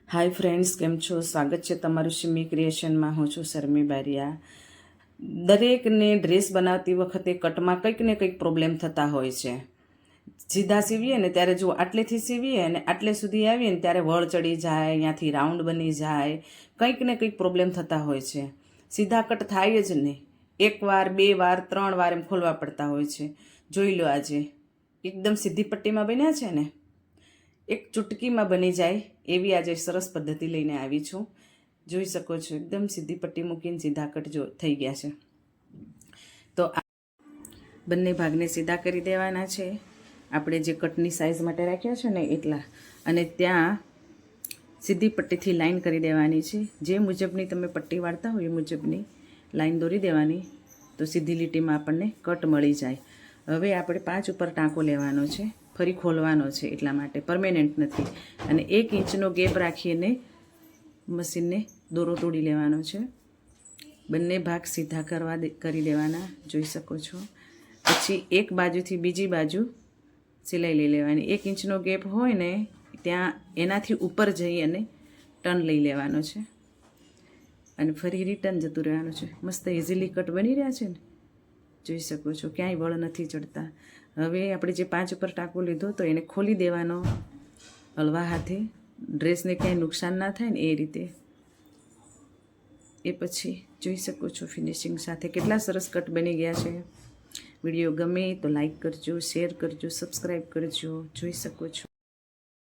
Hi friends, केम छो? स्वागत है तमारू शिमी क्रिएशन में। हूँ छूँ शर्मी बारिया। दरेक ने ड्रेस बनाती वखते कट में कंईक ने कंईक प्रॉब्लम थता होय छे। सीधा सीवीए ने त्यारे जो आटलेथी सीवीए ने आटले सुधी आवीए ने त्यारे वळ चढ़ी जाए, यांथी राउंड बनी जाए, कंईक ने कंईक प्रॉब्लम थता होय छे। सीधा कट थाय ज नहीं। एक वार, बे वार, 3 वार एम खोलवा पड़ता होय छे। जोई लो आजे एकदम सीधी पट्टी में बन्या छे ने, एक चुटकी में बनी जाए एवी आज सरस पद्धति लईने आवी छूं। जोई शको छो एकदम सीधी पट्टी मूकीने सीधा कट जो थई गया छे। तो बंने भागने सीधा करी देवाना छे। आपणे जे कटनी साइज माटे राख्या छे ने एटला, अने त्यां सीधी पट्टीथी लाइन करी देवानी छे। जे मुजबनी तमे पट्टी वाळता हो ए मुजबनी लाइन दोरी देवानी, तो सीधी લીટીમાં આપણને કટ મળી જાય। હવે આપણે 5 ઉપર ટાંકો લેવાનો છે, ફરી ખોલવાનો છે, એટલા માટે પરમેનન્ટ નથી। અને 1 ઇંચનો ગેપ રાખીને મશીનને દોરો તોડી લેવાનો છે। બંને ભાગ સીધા કરી દેવાના, જોઈ શકો છો। પછી એક બાજુથી બીજી બાજુ સિલાઈ લઈ લેવાની। 1 ઇંચનો ગેપ હોય ને ત્યાં એનાથી ઉપર જઈ અને ટર્ન લઈ લેવાનો છે, અને ફરી રિટર્ન જતું રહેવાનું છે। મસ્ત ઇઝીલી કટ બની રહ્યા છે ને, જોઈ શકો છો, ક્યાંય વળ નથી ચડતા। હવે આપણે જે 5 ઉપર ટાંકો લીધો તો એને ખોલી દેવાનો હળવા હાથે, ડ્રેસને ક્યાંય નુકસાન ના થાય ને એ રીતે। એ પછી જોઈ શકો છો ફિનિશિંગ સાથે કેટલા સરસ કટ બની ગયા છે। વિડીયો ગમે તો લાઈક કરજો, શેર કરજો, સબસ્ક્રાઈબ કરજો। જોઈ શકો છો।